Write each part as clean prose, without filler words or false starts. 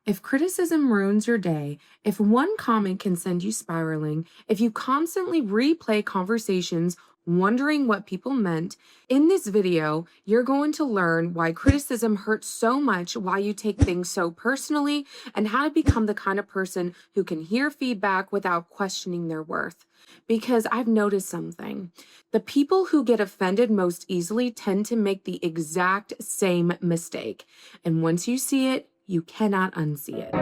If criticism ruins your day, if one comment can send you spiraling, if you constantly replay conversations wondering what people meant, in this video, you're going to learn why criticism hurts so much, why you take things so personally, and how to become the kind of person who can hear feedback without questioning their worth. Because I've noticed something. The people who get offended most easily tend to make the exact same mistake. And once you see it, you cannot unsee it.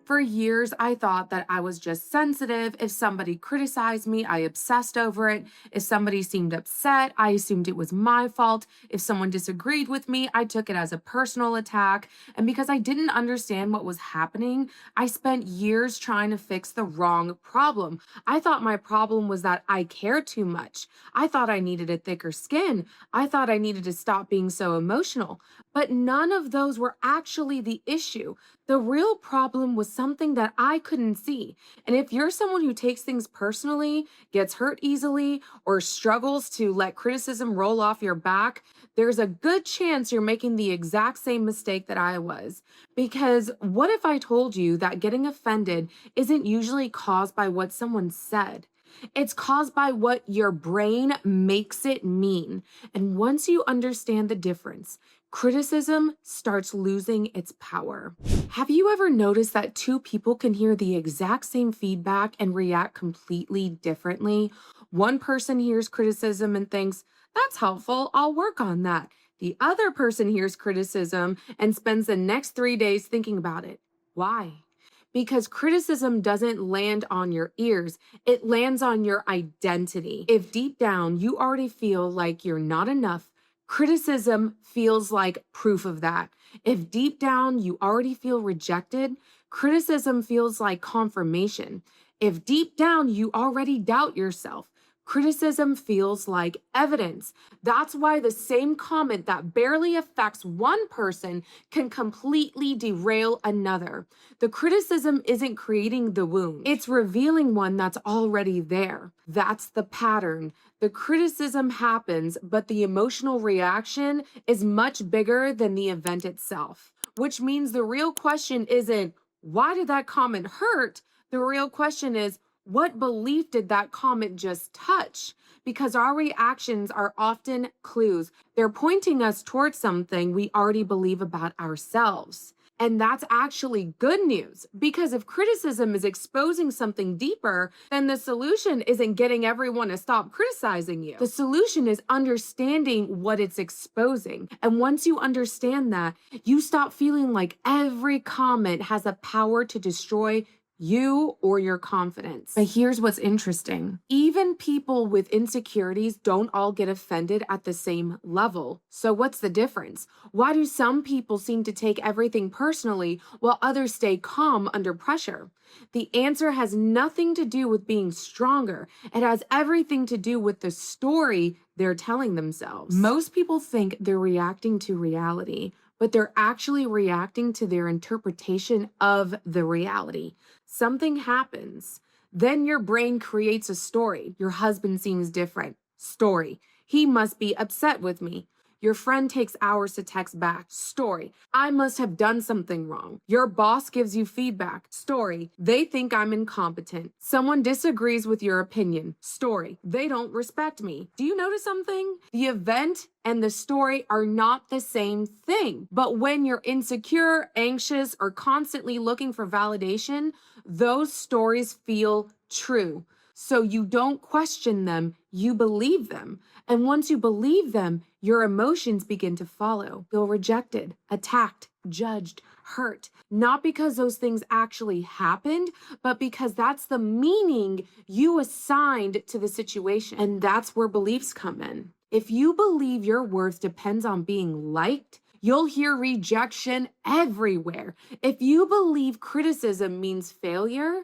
For years, I thought that I was just sensitive. If somebody criticized me, I obsessed over it. If somebody seemed upset, I assumed it was my fault. If someone disagreed with me, I took it as a personal attack. And because I didn't understand what was happening, I spent years trying to fix the wrong problem. I thought my problem was that I cared too much. I thought I needed a thicker skin. I thought I needed to stop being so emotional. But none of those were actually the issue. The real problem was something that I couldn't see. And if you're someone who takes things personally, gets hurt easily, or struggles to let criticism roll off your back, there's a good chance you're making the exact same mistake that I was. Because what if I told you that getting offended isn't usually caused by what someone said? It's caused by what your brain makes it mean. And once you understand the difference, criticism starts losing its power. Have you ever noticed that two people can hear the exact same feedback and react completely differently? One person hears criticism and thinks, that's helpful, I'll work on that. The other person hears criticism and spends the next 3 days thinking about it. Why? Because criticism doesn't land on your ears, it lands on your identity. If deep down you already feel like you're not enough, criticism feels like proof of that. If deep down you already feel rejected, criticism feels like confirmation. If deep down you already doubt yourself, criticism feels like evidence. That's why the same comment that barely affects one person can completely derail another. The criticism isn't creating the wound, it's revealing one that's already there. That's the pattern. The criticism happens, but the emotional reaction is much bigger than the event itself, which means the real question isn't, why did that comment hurt? The real question is, what belief did that comment just touch? Because our reactions are often clues. They're pointing us towards something we already believe about ourselves. And that's actually good news, because if criticism is exposing something deeper, then the solution isn't getting everyone to stop criticizing you. The solution is understanding what it's exposing. And once you understand that, you stop feeling like every comment has a power to destroy you or your confidence. But here's what's interesting. Even people with insecurities don't all get offended at the same level. So what's the difference? Why do some people seem to take everything personally while others stay calm under pressure? The answer has nothing to do with being stronger. It has everything to do with the story they're telling themselves. Most people think they're reacting to reality, but they're actually reacting to their interpretation of the reality. Something happens. Then your brain creates a story. Your husband seems different. Story. He must be upset with me. Your friend takes hours to text back. Story. I must have done something wrong. Your boss gives you feedback. Story. They think I'm incompetent. Someone disagrees with your opinion. Story. They don't respect me. Do you notice something? The event and the story are not the same thing. But when you're insecure, anxious, or constantly looking for validation, those stories feel true. So you don't question them, you believe them. And once you believe them, your emotions begin to follow. Feel rejected, attacked, judged, hurt. Not because those things actually happened, but because that's the meaning you assigned to the situation. And that's where beliefs come in. If you believe your worth depends on being liked, you'll hear rejection everywhere. If you believe criticism means failure,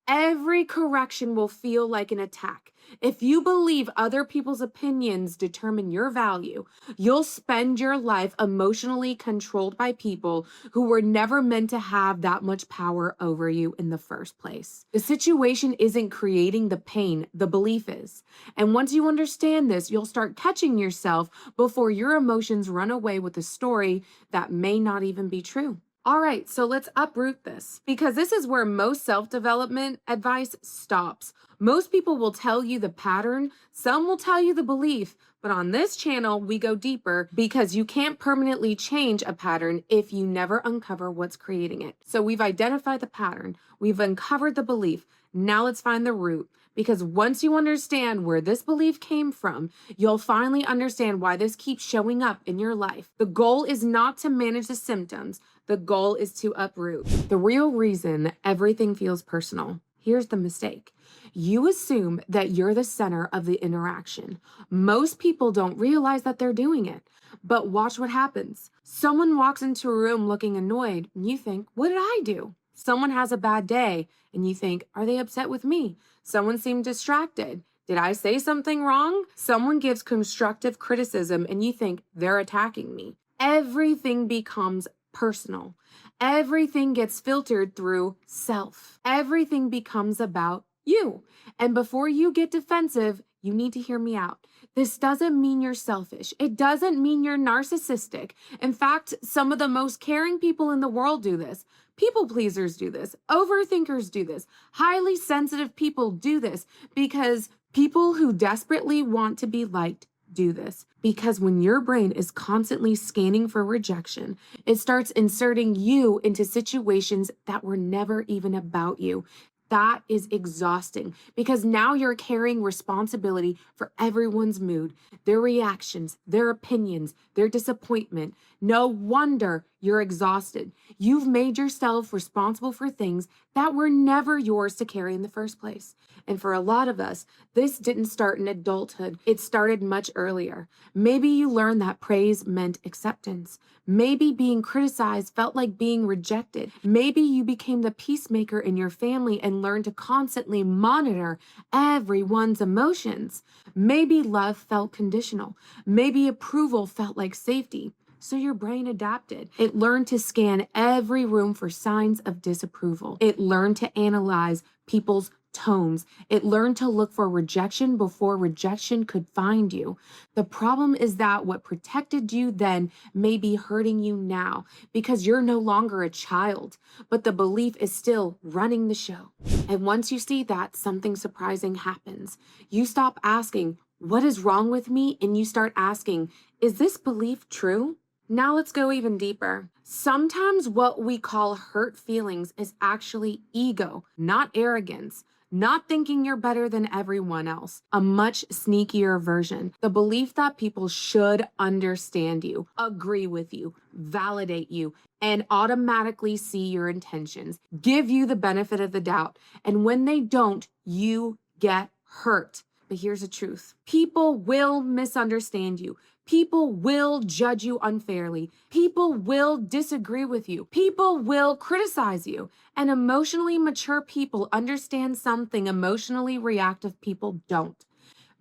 Every correction will feel like an attack. If you believe other people's opinions determine your value, you'll spend your life emotionally controlled by people who were never meant to have that much power over you in the first place. The situation isn't creating the pain, the belief is. And once you understand this, you'll start catching yourself before your emotions run away with a story that may not even be true. All right, so let's uproot this because this is where most self development advice stops. Most people will tell you the pattern, some will tell you the belief, but on this channel, we go deeper because you can't permanently change a pattern if you never uncover what's creating it. So we've identified the pattern, we've uncovered the belief. Now let's find the root. Because once you understand where this belief came from, you'll finally understand why this keeps showing up in your life. The goal is not to manage the symptoms. The goal is to uproot. The real reason everything feels personal. Here's the mistake. You assume that you're the center of the interaction. Most people don't realize that they're doing it. But watch what happens. Someone walks into a room looking annoyed, and you think, what did I do? Someone has a bad day, and you think, are they upset with me? Someone seemed distracted. Did I say something wrong? Someone gives constructive criticism, and you think they're attacking me. Everything becomes personal. Everything gets filtered through self. Everything becomes about you. And before you get defensive, you need to hear me out. This doesn't mean you're selfish. It doesn't mean you're narcissistic. In fact, some of the most caring people in the world do this. People pleasers do this. Overthinkers do this. Highly sensitive people do this because people who desperately want to be liked do this. Because when your brain is constantly scanning for rejection, it starts inserting you into situations that were never even about you. That is exhausting because now you're carrying responsibility for everyone's mood, their reactions, their opinions, their disappointment. No wonder you're exhausted. You've made yourself responsible for things that were never yours to carry in the first place. And for a lot of us, this didn't start in adulthood. It started much earlier. Maybe you learned that praise meant acceptance. Maybe being criticized felt like being rejected. Maybe you became the peacemaker in your family and learned to constantly monitor everyone's emotions. Maybe love felt conditional. Maybe approval felt like safety. So your brain adapted. It learned to scan every room for signs of disapproval. It learned to analyze people's tones. It learned to look for rejection before rejection could find you. The problem is that what protected you then may be hurting you now because you're no longer a child, but the belief is still running the show. And once you see that, something surprising happens. You stop asking, what is wrong with me? And you start asking, is this belief true? Now let's go even deeper. Sometimes what we call hurt feelings is actually ego, not arrogance. Not thinking you're better than everyone else, a much sneakier version. The belief that people should understand you, agree with you, validate you, and automatically see your intentions, give you the benefit of the doubt. And when they don't, you get hurt. But here's the truth. People will misunderstand you. People will judge you unfairly. People will disagree with you. People will criticize you. And emotionally mature people understand something emotionally reactive people don't.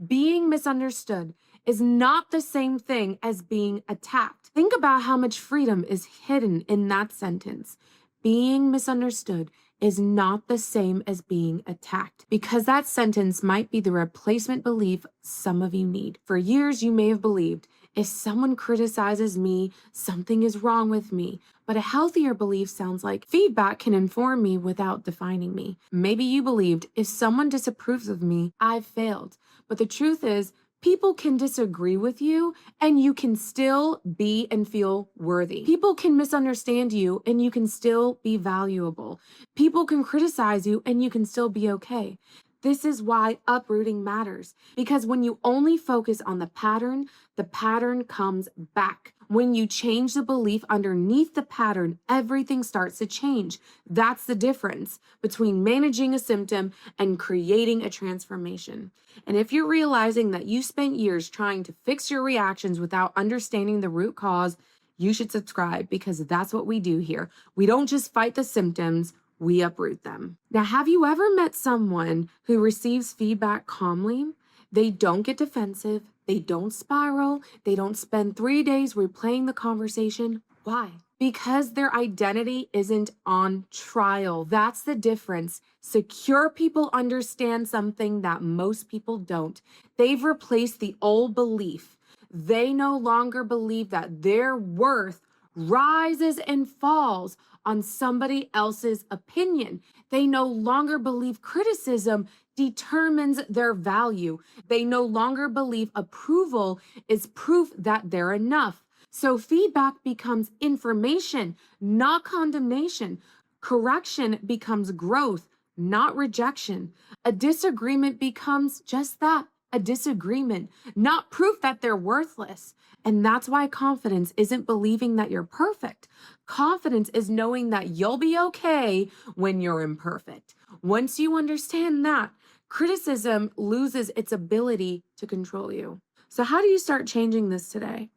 Being misunderstood is not the same thing as being attacked. Think about how much freedom is hidden in that sentence. Being misunderstood is not the same as being attacked because that sentence might be the replacement belief some of you need. For years, you may have believed, if someone criticizes me, something is wrong with me. But a healthier belief sounds like feedback can inform me without defining me. Maybe you believed, if someone disapproves of me, I've failed. But the truth is, people can disagree with you and you can still be and feel worthy. People can misunderstand you and you can still be valuable. People can criticize you and you can still be okay. This is why uprooting matters, because when you only focus on the pattern comes back. When you change the belief underneath the pattern, everything starts to change. That's the difference between managing a symptom and creating a transformation. And if you're realizing that you spent years trying to fix your reactions without understanding the root cause, you should subscribe because that's what we do here. We don't just fight the symptoms, we uproot them. Now, have you ever met someone who receives feedback calmly? They don't get defensive, they don't spiral, they don't spend 3 days replaying the conversation. Why? Because their identity isn't on trial. That's the difference. Secure people understand something that most people don't. They've replaced the old belief. They no longer believe that their worth rises and falls on somebody else's opinion. They no longer believe criticism determines their value. They no longer believe approval is proof that they're enough. So feedback becomes information, not condemnation. Correction becomes growth, not rejection. A disagreement becomes just that, a disagreement, not proof that they're worthless. And that's why confidence isn't believing that you're perfect. Confidence is knowing that you'll be okay when you're imperfect. Once you understand that, criticism loses its ability to control you. So how do you start changing this today?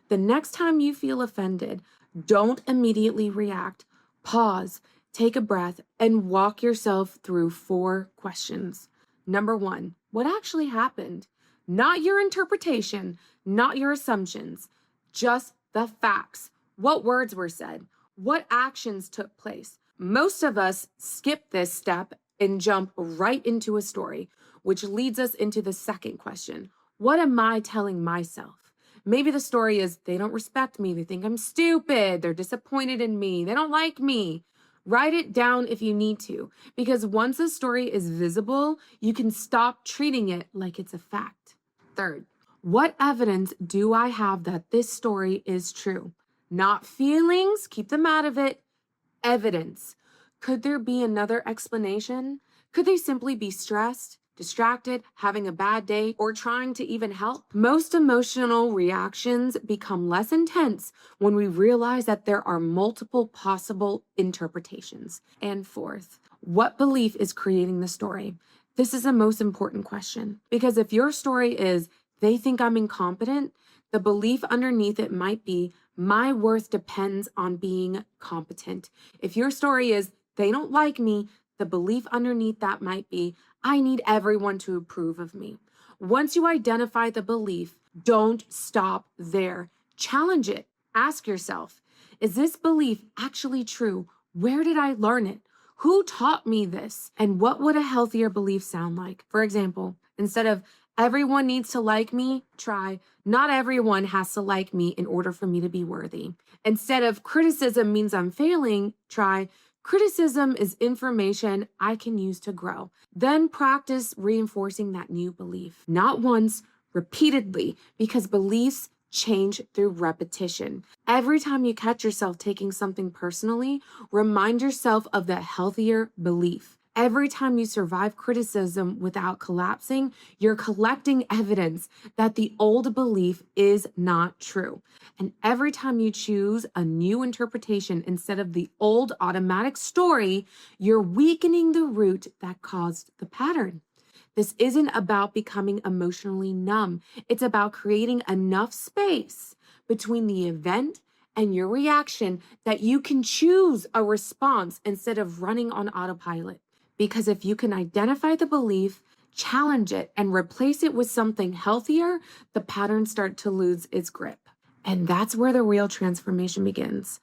The next time you feel offended, don't immediately react. Pause, take a breath, and walk yourself through 4 questions. Number 1, what actually happened? Not your interpretation, not your assumptions, just the facts. What words were said? What actions took place? Most of us skip this step and jump right into a story, which leads us into the second question. What am I telling myself? Maybe the story is they don't respect me, they think I'm stupid, they're disappointed in me, they don't like me. Write it down if you need to, because once a story is visible, you can stop treating it like it's a fact. Third, what evidence do I have that this story is true? Not feelings, keep them out of it. Evidence. Could there be another explanation? Could they simply be stressed, distracted, having a bad day, or trying to even help? Most emotional reactions become less intense when we realize that there are multiple possible interpretations. And fourth, what belief is creating the story? This is the most important question, because if your story is, they think I'm incompetent, the belief underneath it might be, my worth depends on being competent. If your story is, they don't like me, the belief underneath that might be, I need everyone to approve of me. Once you identify the belief, don't stop there. Challenge it. Ask yourself, is this belief actually true? Where did I learn it? Who taught me this? And what would a healthier belief sound like? For example, instead of everyone needs to like me, try not everyone has to like me in order for me to be worthy. Instead of criticism means I'm failing, try criticism is information I can use to grow. Then practice reinforcing that new belief, not once, repeatedly, because beliefs change through repetition. Every time you catch yourself taking something personally, remind yourself of that healthier belief. Every time you survive criticism without collapsing, you're collecting evidence that the old belief is not true. And every time you choose a new interpretation instead of the old automatic story, you're weakening the root that caused the pattern. This isn't about becoming emotionally numb. It's about creating enough space between the event and your reaction that you can choose a response instead of running on autopilot. Because if you can identify the belief, challenge it, and replace it with something healthier, the pattern starts to lose its grip. And that's where the real transformation begins.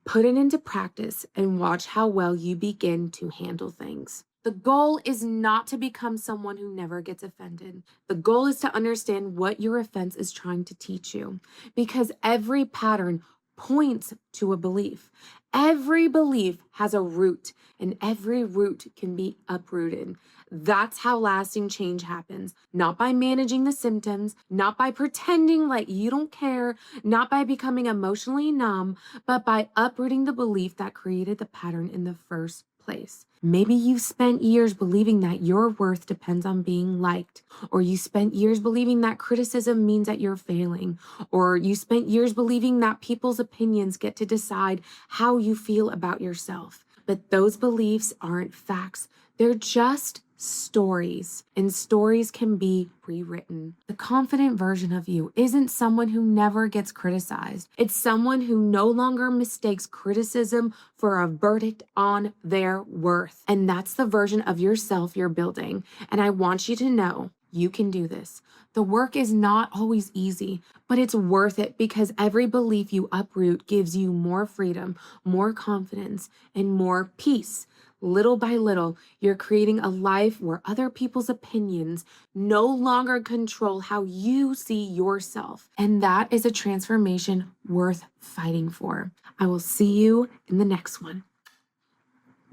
Put it into practice and watch how well you begin to handle things. The goal is not to become someone who never gets offended. The goal is to understand what your offense is trying to teach you, because every pattern points to a belief. Every belief has a root, and every root can be uprooted. That's how lasting change happens. Not by managing the symptoms, not by pretending like you don't care, not by becoming emotionally numb, but by uprooting the belief that created the pattern in the first place. Maybe you've spent years believing that your worth depends on being liked, or you spent years believing that criticism means that you're failing, or you spent years believing that people's opinions get to decide how you feel about yourself. But those beliefs aren't facts. They're just stories, and stories can be rewritten. The confident version of you isn't someone who never gets criticized. It's someone who no longer mistakes criticism for a verdict on their worth. And that's the version of yourself you're building. And I want you to know you can do this. The work is not always easy, but it's worth it because every belief you uproot gives you more freedom, more confidence, and more peace. Little by little, you're creating a life where other people's opinions no longer control how you see yourself. And that is a transformation worth fighting for. I will see you in the next one.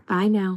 Bye now.